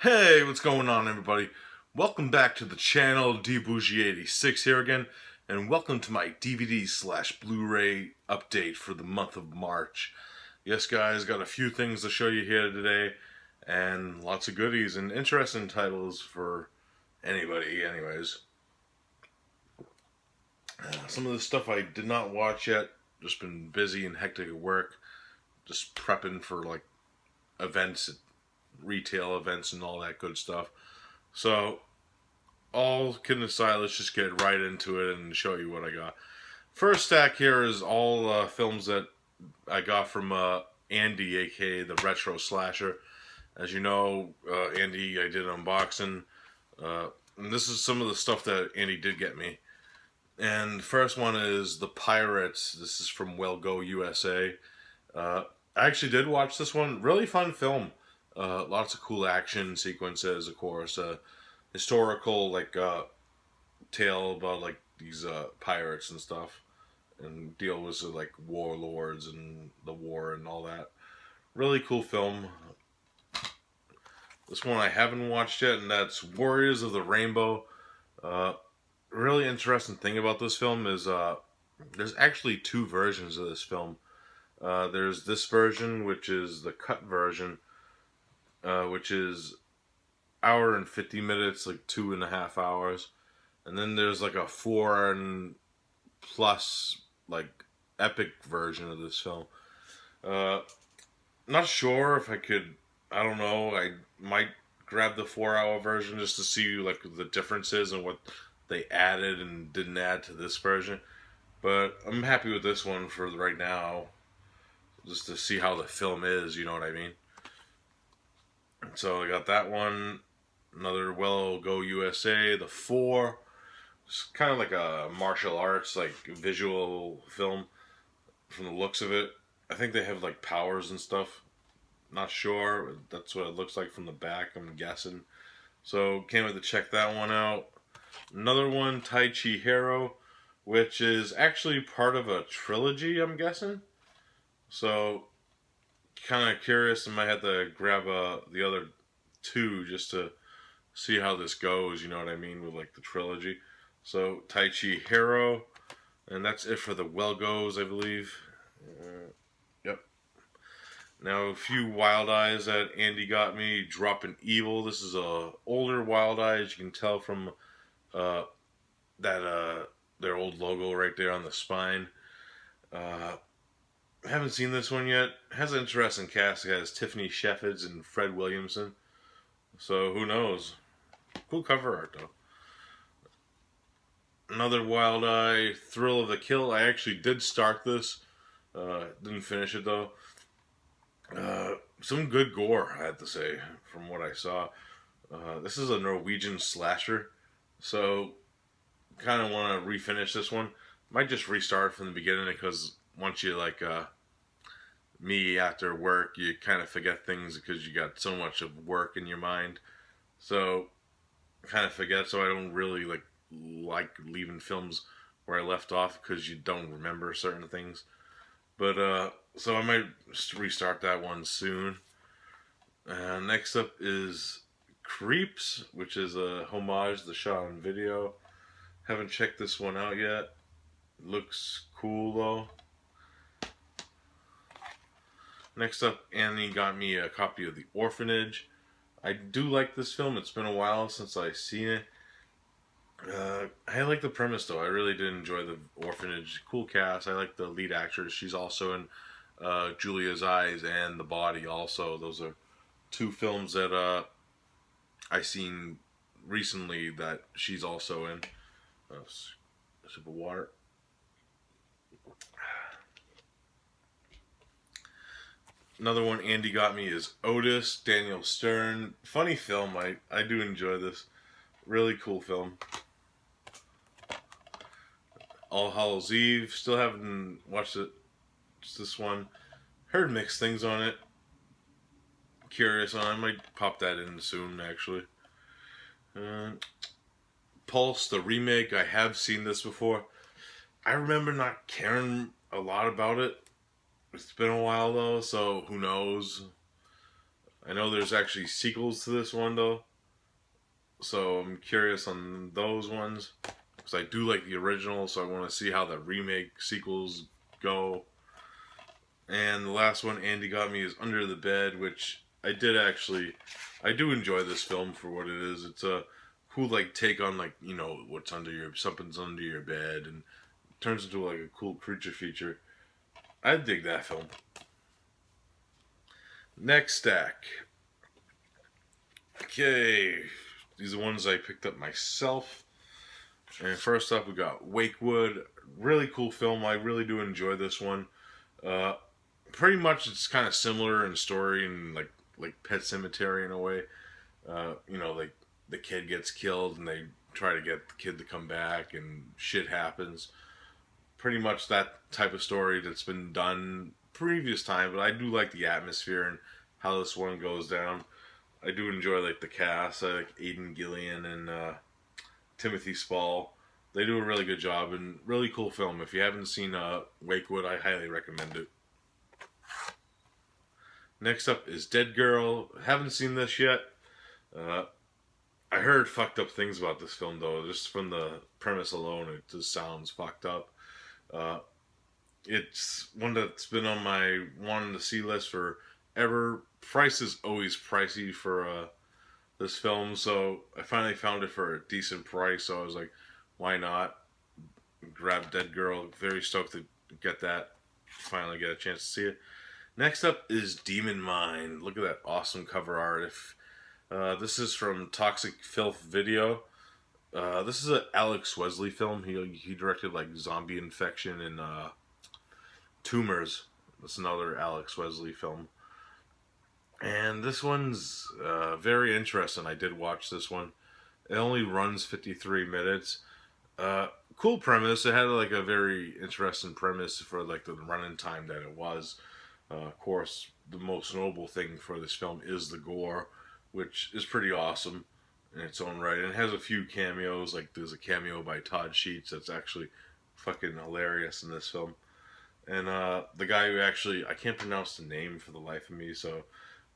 Hey, what's going on, everybody? Welcome back to the channel, dbougie86 here again, and welcome to my DVD slash Blu-ray update for the month of March. Yes, guys, got a few things to show you here today, and lots of goodies and interesting titles for anybody, anyways. Some of the stuff I did not watch yet, just been busy and hectic at work, just prepping for like events, retail events, and all that good stuff. So, all kidding aside, let's just get right into it and show you what I got. First stack here is all films that I got from Andy, aka the Retro Slasher. As you know, Andy, I did an unboxing. And this is some of the stuff that Andy did get me. And the first one is The Pirates. This is from Well Go USA. I actually did watch this one. Really fun film. Lots of cool action sequences, of course. Historical tale about like these pirates and stuff, and deal with like warlords and the war and all that. Really cool film. This one I haven't watched yet, and that's Warriors of the Rainbow. Uh, really interesting thing about this film is there's actually two versions of this film. There's this version, which is the cut version, which is hour and 50 minutes, like 2.5 hours. And then there's like a 4 and plus like epic version of this film. Uh, Not sure if I could. I don't know. I might grab the 4 hour version just to see like the differences and what they added and didn't add to this version. But I'm happy with this one for right now, just to see how the film is. You know what I mean? So I got that one. Another Well Go USA, the Four. It's kind of like a martial arts, like visual film from the looks of it. I think they have like powers and stuff. Not sure. That's what it looks like from the back, I'm guessing. So can't wait to check that one out. Another one, Tai Chi Hero, which is actually part of a trilogy, I'm guessing. So kind of curious. I might have to grab the other two just to see how this goes. You know what I mean with like the trilogy. So Tai Chi Hero, and that's it for the Well Goes, I believe. Yep. Now a few Wild Eyes that Andy got me. Dropping Evil. This is a older Wild Eyes. You can tell from uh, that their old logo right there on the spine. Uh, haven't seen this one yet. Has an interesting cast. It has Tiffany Shepherds and Fred Williamson. So who knows? Cool cover art though. Another Wild Eye, Thrill of the Kill. I actually did start this. Didn't finish it though. Some good gore, I have to say, from what I saw. This is a Norwegian slasher, so kind of want to refinish this one. Might just restart from the beginning because once you like me after work, you kind of forget things because you got so much of work in your mind. So kind of forget. So I don't really like leaving films where I left off because you don't remember certain things. But so I might restart that one soon. Next up is Creeps, which is a homage to shot on video. Haven't checked this one out yet. Looks cool though. Next up, Annie got me a copy of The Orphanage. I do like this film. It's been a while since I've seen it. I like the premise though. I really did enjoy The Orphanage. Cool cast. I like the lead actress. She's also in Julia's Eyes and The Body. Also, those are two films that I seen recently that she's also in. Sip of water. Another one Andy got me is Otis, Daniel Stern. Funny film. I do enjoy this. Really cool film. All Hallows Eve. Still haven't watched it. Just this one. Heard mixed things on it. Curious on. I might pop that in soon, actually. Pulse, the remake. I have seen this before. I remember not caring a lot about it. It's been a while though, so who knows? I know there's actually sequels to this one though, so I'm curious on those ones because I do like the original, so I want to see how the remake sequels go. And the last one Andy got me is Under the Bed, which I do enjoy this film for what it is. It's a cool like take on like what's under your something's under your bed and turns into like a cool creature feature. I dig that film. Next stack. Okay, these are ones I picked up myself. And first up, we got Wakewood. Really cool film. I really do enjoy this one. Uh, Pretty much, it's kind of similar in story and like Pet Cemetery in a way. Like the kid gets killed and they try to get the kid to come back and shit happens. Pretty much that type of story that's been done previous time, but I do like the atmosphere and how this one goes down. I do enjoy like the cast. I like Aidan Gillian and Timothy Spall. They do a really good job and really cool film. If you haven't seen Wakewood, I highly recommend it. Next up is Dead Girl. Haven't seen this yet. Uh, I heard fucked up things about this film though. Just from the premise alone, it just sounds fucked up. Uh, it's one that's been on my wanting to see list for ever. Price is always pricey for this film, so I finally found it for a decent price. So I was like, why not? Grab Dead Girl. Very stoked to get that. Finally get a chance to see it. Next up is Demon Mind. Look at that awesome cover art. If this is from Toxic Filth Video. This is an Alex Wesley film. He directed like Zombie Infection and Tumors. That's another Alex Wesley film. And this one's very interesting. I did watch this one. It only runs 53 minutes. Cool premise. It had like a very interesting premise for like the running time that it was. Of course, the most notable thing for this film is the gore, which is pretty awesome in its own right. And it has a few cameos. Like there's a cameo by Todd Sheets that's actually fucking hilarious in this film. And the guy who actually I can't pronounce the name for the life of me, so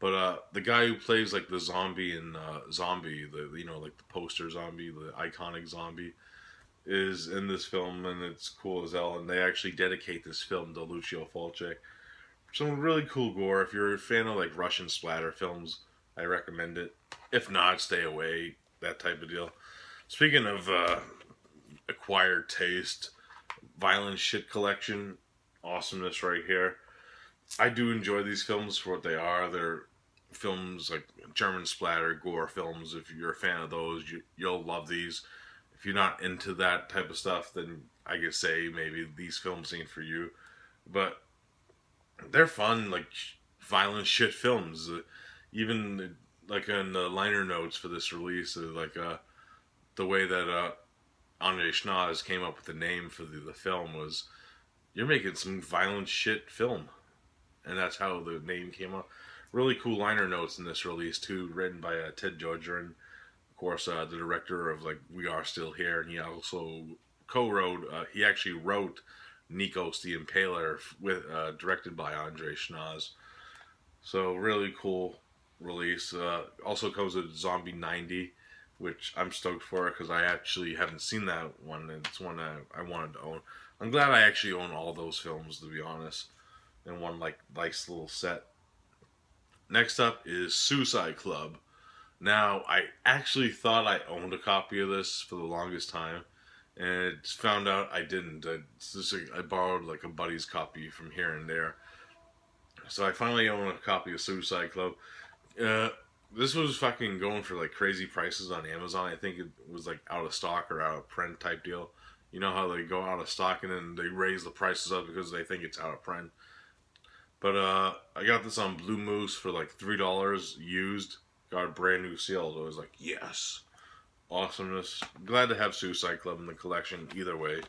but the guy who plays like the zombie in Zombie, the like the poster zombie, the iconic zombie, is in this film, and it's cool as hell. And they actually dedicate this film to Lucio Fulci. Some really cool gore. If you're a fan of like Russian splatter films, I recommend it. If not, stay away. That type of deal. Speaking of acquired taste, violent shit collection, awesomeness right here. I do enjoy these films for what they are. They're films like German splatter, gore films. If you're a fan of those, you'll love these. If you're not into that type of stuff, then I could say maybe these films ain't for you. But they're fun, like violent shit films. Even like in the liner notes for this release, the way that Andre Schnoz came up with the name for the film was, "You're making some violent shit film," and that's how the name came up. Really cool liner notes in this release too, written by Ted Georgerin, of course, the director of like We Are Still Here, and he also co-wrote. He actually wrote Nikos the Impaler, with directed by Andre Schnoz. So really cool release. Also comes with Zombie 90, which I'm stoked for because I actually haven't seen that one. And it's one I wanted to own. I'm glad I actually own all those films, to be honest, in one like nice little set. Next up is Suicide Club. Now, I actually thought I owned a copy of this for the longest time, and it's found out I didn't. I borrowed like a buddy's copy from here and there. So I finally own a copy of Suicide Club. Uh, this was fucking going for like crazy prices on Amazon. I think it was like out of stock or out of print type deal. You know how they go out of stock and then they raise the prices up because they think it's out of print. But I got this on Blue Moose for like $3 used. Got a brand new seal. I was like, yes, awesomeness. Glad to have Suicide Club in the collection either way.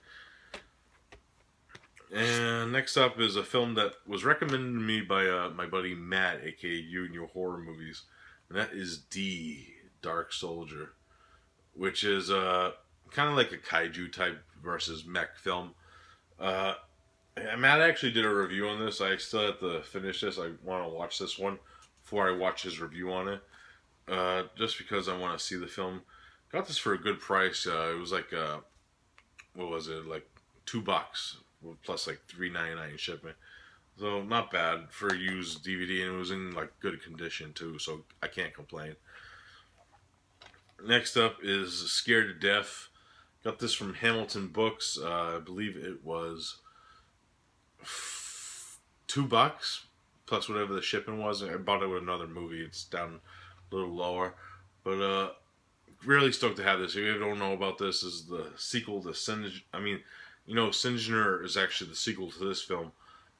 And next up is a film that was recommended to me by my buddy Matt, aka You and Your Horror Movies, and that is D, Dark Soldier, which is kind of like a kaiju type versus mech film. Matt actually did a review on this. I still have to finish this. I want to watch this one before I watch his review on it. Just because I want to see the film. Got this for a good price. It was like what was it, like $2 plus like $3.99 shipping. So not bad for a used DVD, and it was in like good condition too. So I can't complain. Next up is Scared to Death. Got this from Hamilton Books. I believe it was $2 plus whatever the shipping was. I bought it with another movie. It's down a little lower, but really stoked to have this. If you don't know about this, is the sequel to Singe. I mean, Singer is actually the sequel to this film.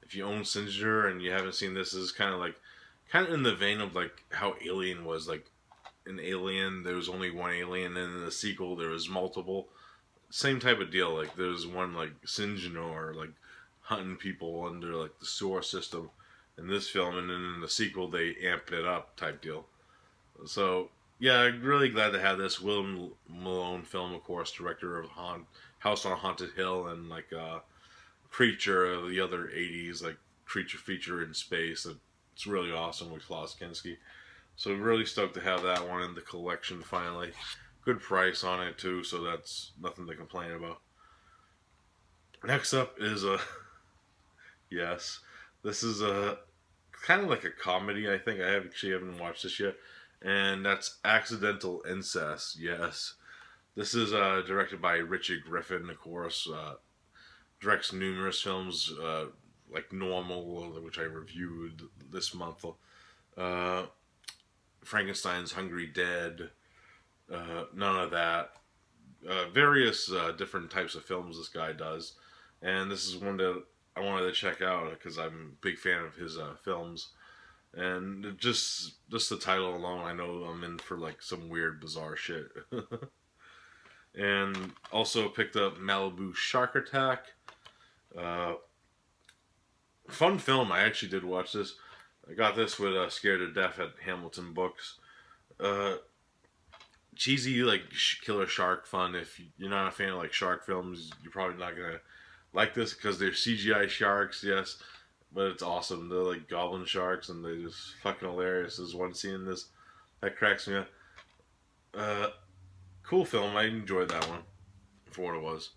If you own Singer and you haven't seen this, is kind of in the vein of like how Alien was. Like in Alien, there was only one alien, and in the sequel there was multiple. Same type of deal. Like there's one like Singer, like hunting people under like the sewer system in this film, and then in the sequel they amp it up type deal. So yeah, I'm really glad to have this Will Malone film, of course, director of House on Haunted Hill and like Creature of the other '80s, like creature feature in space. It's really awesome with Klaus Kinski. So really stoked to have that one in the collection finally. Good price on it too, so that's nothing to complain about. Next up is a yes, this is a kind of like a comedy. I think I actually haven't watched this yet, and that's Accidental Incest. Yes, this is directed by Richard Griffin, of course. Directs numerous films like Normal, which I reviewed this month. Uh, Frankenstein's Hungry Dead. None of that. Various different types of films this guy does, and this is one that I wanted to check out because I'm a big fan of his films. And just the title alone, I know I'm in for like some weird, bizarre shit. And also picked up Malibu Shark Attack. Fun film. I actually did watch this. I got this with Scared to Death at Hamilton Books. Cheesy like killer shark fun. If you're not a fan of like shark films, you're probably not gonna like this because they're CGI sharks. Yes, but it's awesome. They're like goblin sharks, and they're just fucking hilarious. There's one scene in this that cracks me up. Cool film. I enjoyed that one for what it was.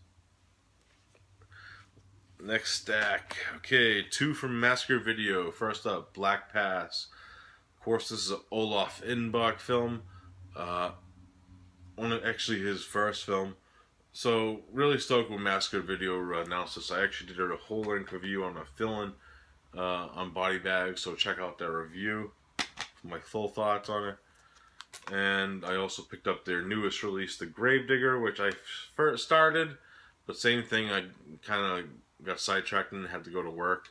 Next stack. Okay, two from Massacre Video. First up, Black Pass. Of course, this is an Olaf Inbach film. One of actually his first film. So really stoked when Massacre Video announced this. I actually did a whole length review on a fill-in on Body Bag, so check out that review for my full thoughts on it. And I also picked up their newest release, The Gravedigger, which I first started, but same thing, I kind of got sidetracked and had to go to work.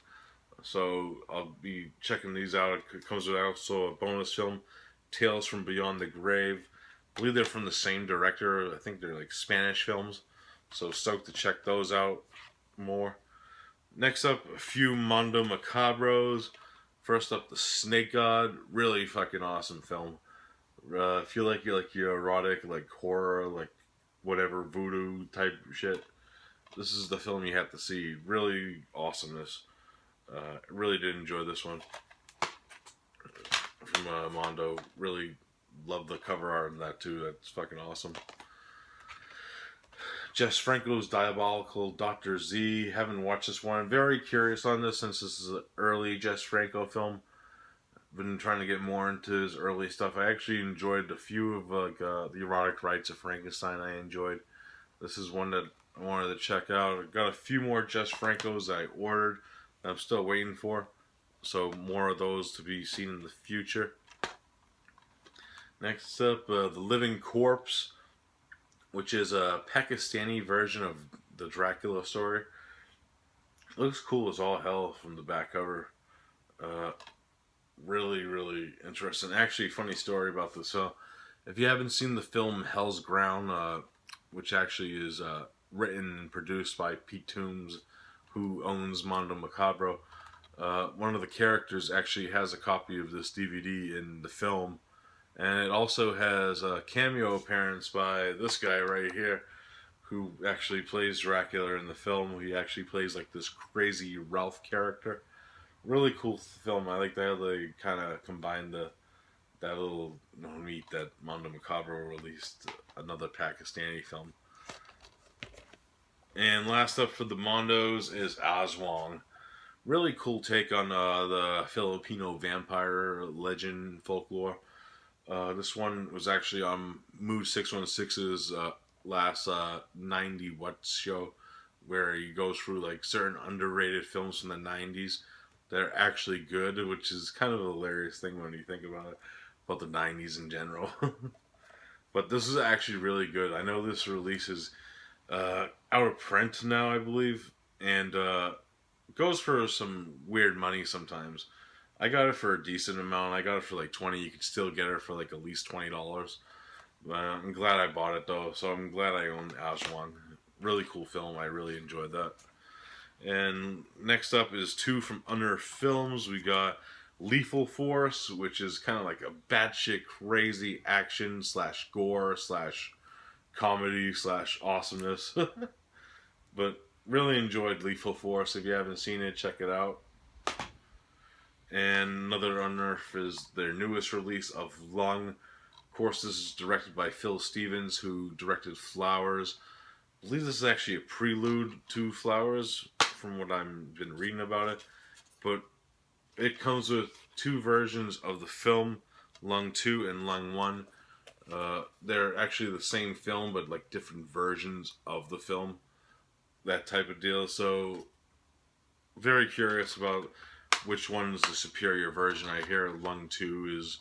So I'll be checking these out. It comes with also a bonus film, Tales from Beyond the Grave. I believe they're from the same director. I think they're like Spanish films. So stoked to check those out more. Next up, a few Mondo Macabros. First up, The Snake God. Really fucking awesome film. If you like your erotic, like horror, like whatever voodoo type shit, this is the film you have to see. Really awesomeness. Really did enjoy this one from Mondo. Really love the cover art and that too. That's fucking awesome. Jess Franco's Diabolical Dr. Z. Haven't watched this one. I'm very curious on this since this is an early Jess Franco film. Been trying to get more into his early stuff. I actually enjoyed a few of the Erotic Rites of Frankenstein. I enjoyed. This is one that I wanted to check out. I got a few more Jess Francos I ordered that I'm still waiting for. So more of those to be seen in the future. Next up, The Living Corpse, which is a Pakistani version of the Dracula story. It looks cool as all hell from the back cover. Really, really interesting. Actually, funny story about this. So, if you haven't seen the film Hell's Ground, which actually is written and produced by Pete Toombs, who owns Mondo Macabro, one of the characters actually has a copy of this DVD in the film, and it also has a cameo appearance by this guy right here, who actually plays Dracula in the film. He actually plays like this crazy Ralph character. really cool film. I like that they kind of combined that little meat that Mondo Macabro released, another Pakistani film. And last up for the Mondos is Aswang. Really cool take on the Filipino vampire legend folklore. This one was actually on Mood 616's last 90 What's show, where he goes through like certain underrated films from the 90s that are actually good, which is kind of a hilarious thing when you think about the 90s in general. But this is actually really good. I know this release is out of print now, I believe, and goes for some weird money sometimes. I got it for a decent amount. I got it for like 20. You could still get it for like at least $20. I'm glad I bought it though, so I'm glad I own Aswan. Really cool film. I really enjoyed that. And next up is two from Under Films. We got Lethal Force, which is kind of like a batshit crazy action slash gore slash comedy slash awesomeness. But really enjoyed Lethal Force. If you haven't seen it, check it out. And another Unearth is their newest release of Lung. Of course, this is directed by Phil Stevens, who directed Flowers. I believe this is actually a prelude to Flowers, from what I've been reading about it. But it comes with two versions of the film, Lung 2 and Lung 1. They're actually the same film, but like different versions of the film. That type of deal. So, very curious about which one is the superior version. I hear Lung 2 is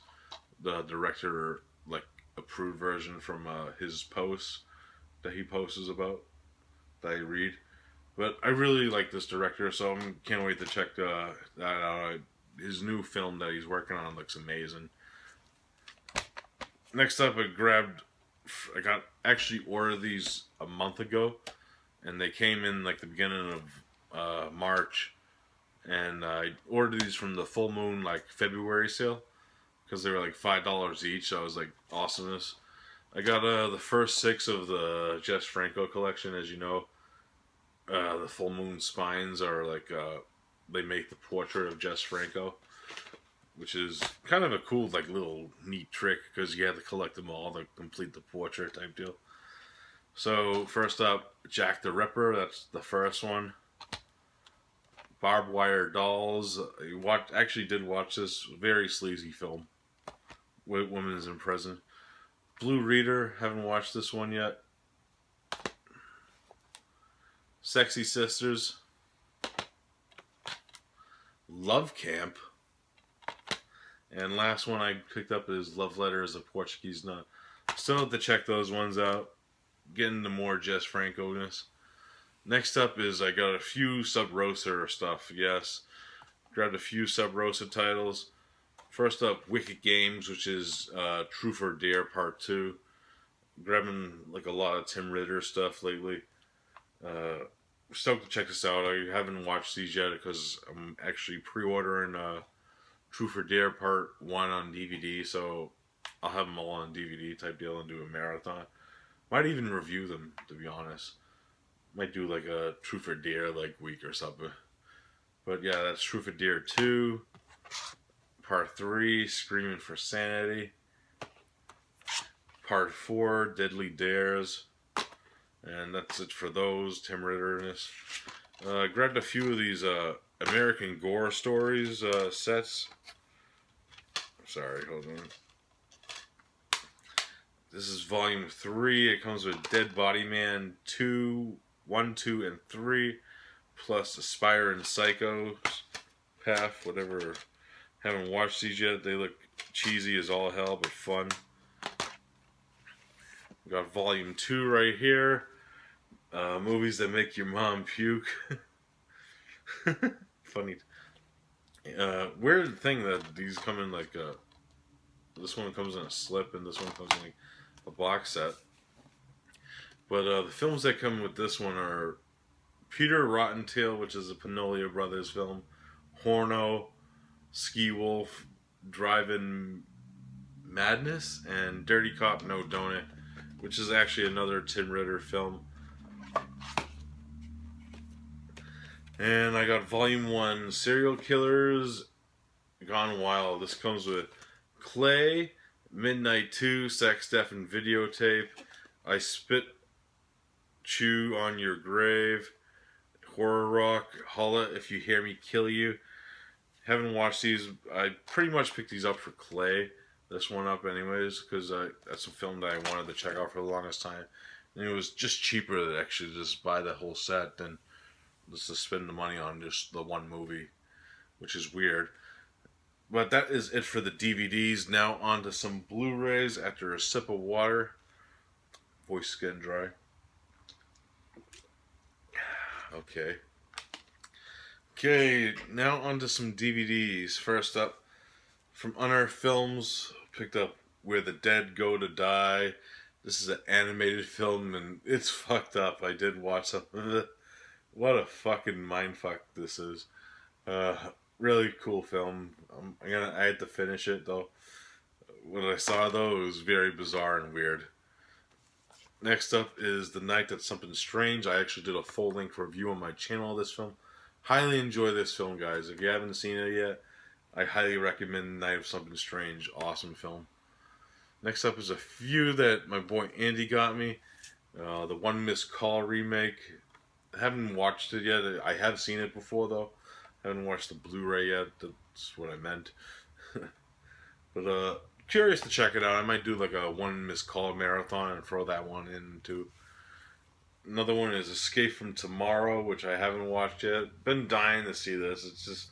the director, like, approved version from his posts that he posts about, that I read. But I really like this director, so I can't wait to check that out. His new film that he's working on looks amazing. Next up, I got actually ordered these a month ago, and they came in like the beginning of March, and I ordered these from the Full Moon like February sale because they were like $5 each. So I was like, awesomeness. I got the first 6 of the Jess Franco collection. As you know, the Full Moon spines are like they make the portrait of Jess Franco, which is kind of a cool like little neat trick because you have to collect them all to complete the portrait type deal. So first up, Jack the Ripper. That's the first one. Barbed Wire Dolls. Actually did watch this very sleazy film. Women in Prison. Blue Reader. Haven't watched this one yet. Sexy Sisters. Love Camp. And last one I picked up is Love Letter as a Portuguese Nut. Still have to check those ones out. Get into more Jess Franco-ness. Next up is I got a few Sub Rosa stuff. Yes, grabbed a few Sub Rosa titles. First up, Wicked Games, which is Truth or Dare Part 2. Grabbing like a lot of Tim Ritter stuff lately. Stoked to check this out. I haven't watched these yet because I'm actually pre-ordering Truth or Dare Part 1 on DVD, so I'll have them all on DVD type deal and do a marathon. Might even review them, to be honest. Might do like a Truth or Dare like week or something. But yeah, that's Truth or Dare 2. Part 3, Screaming for Sanity. Part 4, Deadly Dares. And that's it for those, Tim Ritterness. Grabbed a few of these American Gore Stories sets. Sorry, hold on. This is volume 3. It comes with Dead Body Man 1, 2, and 3, plus Aspire and Psycho Path, whatever. Haven't watched these yet. They look cheesy as all hell, but fun. We got volume 2 right here. Movies that make your mom puke. Funny. Weird thing that these come in like this one comes in a slip and this one comes in like a box set. But the films that come with this one are Peter Rottentail, which is a Panolia Brothers film, Horno, Ski Wolf, Drive-In Madness, and Dirty Cop No Donut, which is actually another Tim Ritter film. And I got Volume 1, Serial Killers Gone Wild. This comes with Clay, Midnight 2, Sex, Death, and Videotape, I Spit, Chew on Your Grave, Horror Rock, Holla If You Hear Me Kill You. Haven't watched these. I pretty much picked these up for Clay. This one up anyways, because that's a film that I wanted to check out for the longest time. And it was just cheaper to actually just buy the whole set than just to spend the money on just the one movie, which is weird. But that is it for the DVDs. Now on to some Blu-rays after a sip of water. Voice getting dry. Okay. Okay, now on to some DVDs. First up, from Unearthed Films, picked up Where the Dead Go to Die. This is an animated film and it's fucked up. I did watch some of it. What a fucking mindfuck this is. Really cool film. I had to finish it though. What I saw though, it was very bizarre and weird. Next up is The Night That Something Strange. I actually did a full length review on my channel of this film. Highly enjoy this film, guys. If you haven't seen it yet, I highly recommend Night of Something Strange. Awesome film. Next up is a few that my boy Andy got me. The One Missed Call remake. I haven't watched it yet. I have seen it before, though. I haven't watched the Blu-ray yet. That's what I meant. But curious to check it out. I might do like a One Missed Call marathon and throw that one in too. Another one is Escape from Tomorrow, which I haven't watched yet. Been dying to see this. It's just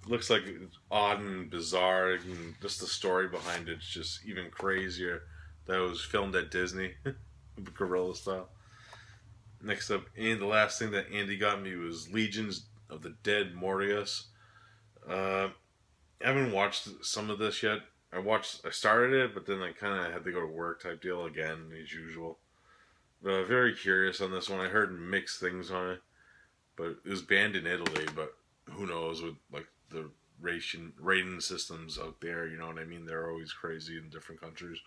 looks like it's odd and bizarre, and just the story behind it's just even crazier. That was filmed at Disney, guerrilla style. Next up, and the last thing that Andy got me was Legions of the Dead Mortius. I haven't watched some of this yet. I started it, but then I kind of had to go to work type deal again, as usual. But very curious on this one. I heard mixed things on it, but it was banned in Italy. But who knows with like the rating systems out there? You know what I mean? They're always crazy in different countries.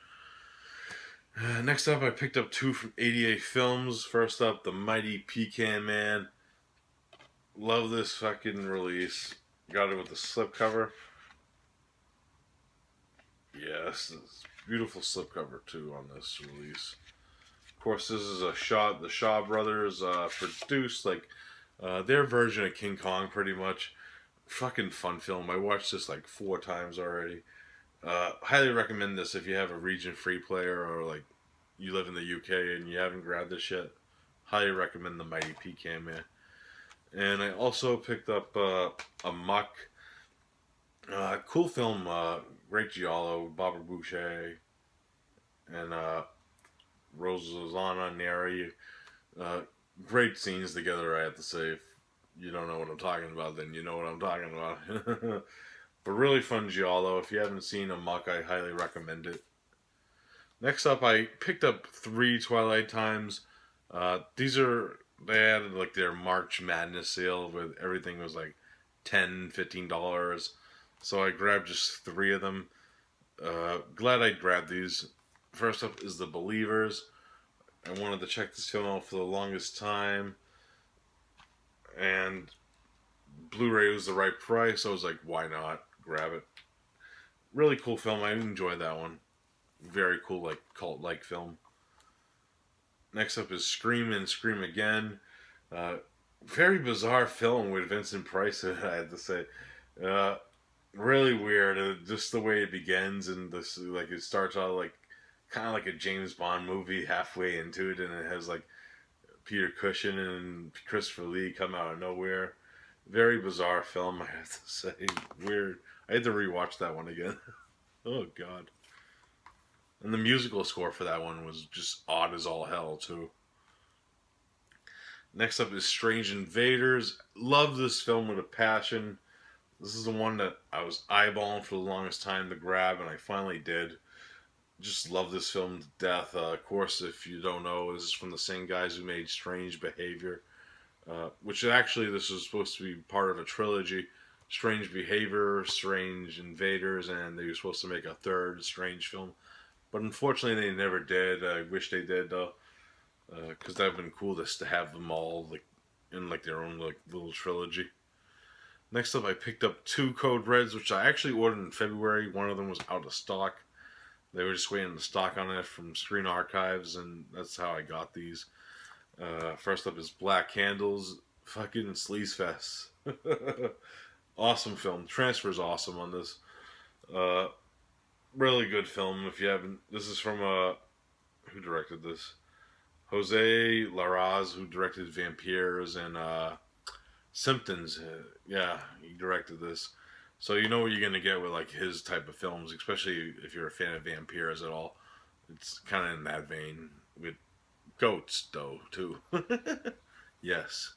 Next up, I picked up two from 88 Films. First up, The Mighty Pecan Man. Love this fucking release. Got it with the slipcover. Yes, it's beautiful slipcover too on this release. Of course, this is the Shaw Brothers produced like their version of King Kong, pretty much. Fucking fun film. I watched this like 4 times already. Highly recommend this if you have a region free player or like you live in the UK and you haven't grabbed this yet. Highly recommend The Mighty Pecan Man. And I also picked up a Muck. Cool film. Great Giallo, Barbara Boucher, and Rosanna Neri. Great scenes together, I have to say. If you don't know what I'm talking about, then you know what I'm talking about. But really fun Giallo. If you haven't seen a Muck, I highly recommend it. Next up, I picked up 3 Twilight Times. They had like their March Madness sale where everything was like $10, $15. So I grabbed just 3 of them. Glad I grabbed these. First up is The Believers. I wanted to check this film out for the longest time. And Blu-ray was the right price. So I was like, why not? Grab it. Really cool film. I enjoyed that one. Very cool, like cult-like film. Next up is Scream and Scream Again. Very bizarre film with Vincent Price, I had to say. Really weird. Just the way it begins and this, like it starts out like kind of like a James Bond movie halfway into it, and it has like Peter Cushing and Christopher Lee come out of nowhere. Very bizarre film, I have to say. Weird. I had to rewatch that one again. Oh god. And the musical score for that one was just odd as all hell too. Next up is Strange Invaders. Love this film with a passion. This is the one that I was eyeballing for the longest time to grab, and I finally did. Just love this film to death. Of course, if you don't know, this is from the same guys who made Strange Behavior, which actually this was supposed to be part of a trilogy. Strange Behavior, Strange Invaders, and they were supposed to make a third Strange film. But unfortunately, they never did. I wish they did, though. Because that would have been cool just to have them all like in like their own like little trilogy. Next up, I picked up two Code Reds, which I actually ordered in February. One of them was out of stock. They were just waiting to stock on it from Screen Archives, and that's how I got these. First up is Black Candles, fucking Sleaze Fest. Awesome film. Transfer's awesome on this. Uh, really good film. If you haven't, this is from who directed this? Jose Larraz, who directed Vampires and Symptoms. Yeah, he directed this. So you know what you're gonna get with like his type of films, especially if you're a fan of vampires at all. It's kind of in that vein with goats, though, too. Yes.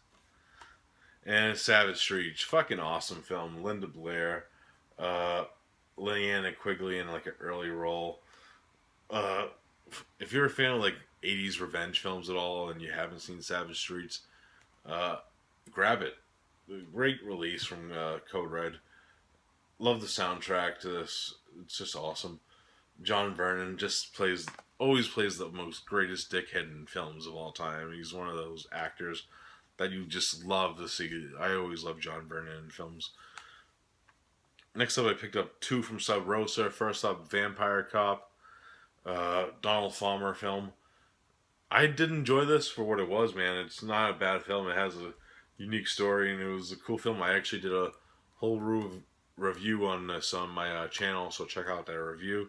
And Savage Streets, fucking awesome film. Linda Blair, uh, Leanna Quigley in like an early role. Uh, if you're a fan of like '80s revenge films at all, and you haven't seen Savage Streets, uh, grab it. Great release from Code Red. Love the soundtrack to this. It's just awesome. John Vernon just always plays the most greatest dickhead in films of all time. He's one of those actors that you just love to see. I always love John Vernon in films. Next up, I picked up two from Sub Rosa. First up, Vampire Cop, Donald Palmer film. I did enjoy this for what it was, man. It's not a bad film. It has a unique story, and it was a cool film. I actually did a whole review on this on my channel, so check out that review.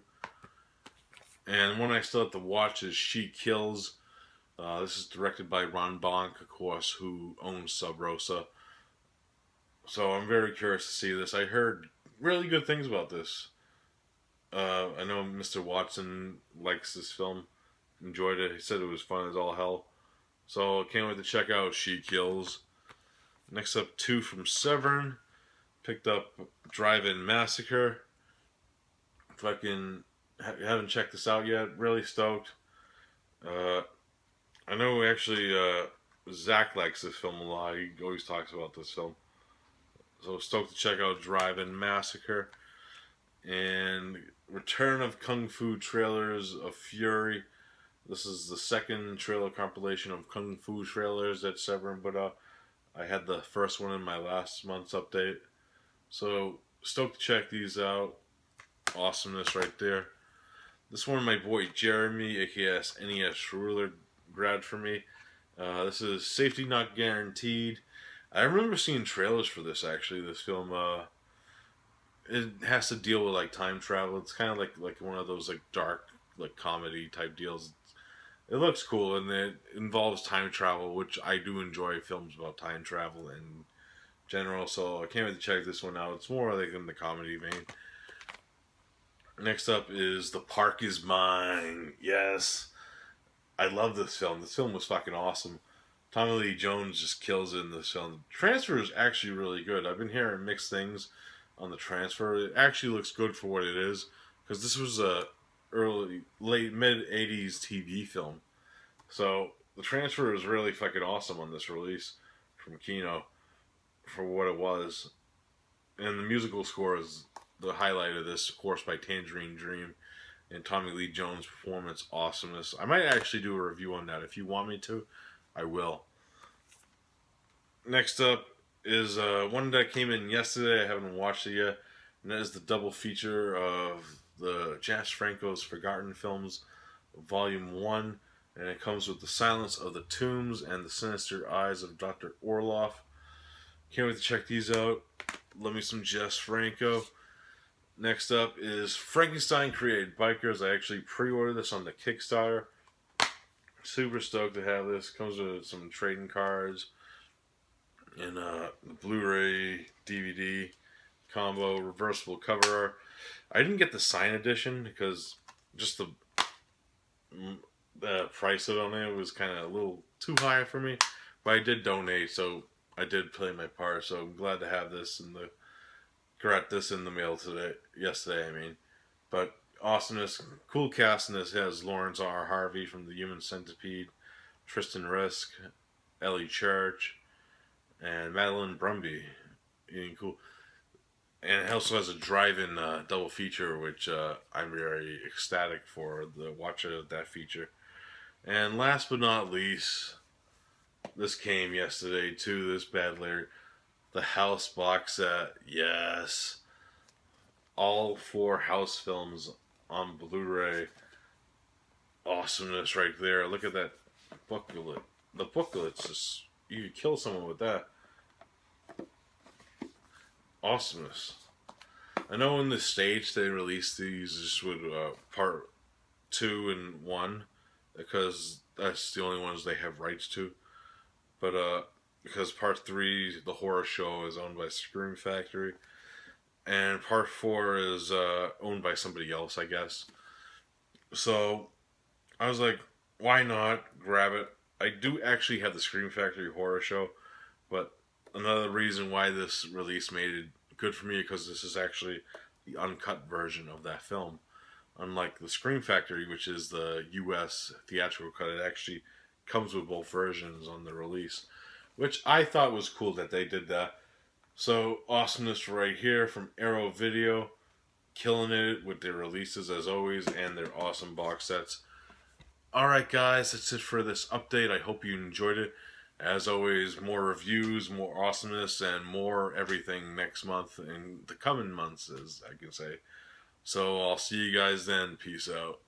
And one I still have to watch is She Kills. This is directed by Ron Bonk, of course, who owns Sub Rosa. So I'm very curious to see this. I heard really good things about this. I know Mr. Watson likes this film, enjoyed it. He said it was fun as all hell. So I can't wait to check out She Kills. Next up, two from Severn. Picked up Drive-In Massacre. Fucking haven't checked this out yet. Really stoked. I know actually Zach likes this film a lot. He always talks about this film. So stoked to check out Drive-In Massacre. And Return of Kung Fu Trailers of Fury. This is the second trailer compilation of Kung Fu trailers that Severn put out. I had the first one in my last month's update. So stoked to check these out. Awesomeness right there. This one my boy Jeremy, aka NES Ruler, grabbed for me. This is Safety Not Guaranteed. I remember seeing trailers for this actually. This film, it has to deal with like time travel. It's kind of like one of those like dark like comedy type deals. It looks cool and it involves time travel, which I do enjoy films about time travel in general. So I can't wait to check this one out. It's more like in the comedy vein. Next up is The Park Is Mine. Yes. I love this film. This film was fucking awesome. Tommy Lee Jones just kills it in this film. The transfer is actually really good. I've been hearing mixed things on the transfer. It actually looks good for what it is. Because this was a late, mid-80s TV film. So the transfer is really fucking awesome on this release from Kino for what it was. And the musical score is the highlight of this, of course, by Tangerine Dream and Tommy Lee Jones' performance awesomeness. I might actually do a review on that. If you want me to, I will. Next up is one that came in yesterday. I haven't watched it yet. And that is the double feature of the Jess Franco's Forgotten Films, Volume 1. And it comes with The Silence of the Tombs and The Sinister Eyes of Dr. Orloff. Can't wait to check these out. Love me some Jess Franco. Next up is Frankenstein Created Bikers. I actually pre-ordered this on the Kickstarter. Super stoked to have this. Comes with some trading cards and the Blu-ray DVD combo, reversible cover art. I didn't get the sign edition because just the price of it on it was kind of a little too high for me. But I did donate, so I did play my part. So I'm glad to have this in the mail yesterday. I mean, but awesomeness, cool cast in this has Lawrence R. Harvey from The Human Centipede, Tristan Risk, Ellie Church, and Madeline Brumby. Cool. And it also has a drive-in double feature, which I'm very ecstatic for the watcher of that feature. And last but not least, This came yesterday too. This bad Larry. The House box set. Yes. All 4 House films on Blu-ray. Awesomeness right there. Look at that booklet. The booklet's just, you could kill someone with that. Awesomeness. I know in the States they released these just with part 2 and 1 because that's the only ones they have rights to. But because part 3, the horror show, is owned by Scream Factory, and part 4 is owned by somebody else, I guess. So I was like, why not grab it? I do actually have the Scream Factory horror show, but another reason why this release made it good for me because this is actually the uncut version of that film. Unlike the Scream Factory, which is the U.S. theatrical cut, it actually comes with both versions on the release, which I thought was cool that they did that. So awesomeness right here from Arrow Video, killing it with their releases as always and their awesome box sets. Alright guys, that's it for this update. I hope you enjoyed it. As always, more reviews, more awesomeness, and more everything next month and the coming months, as I can say. So I'll see you guys then. Peace out.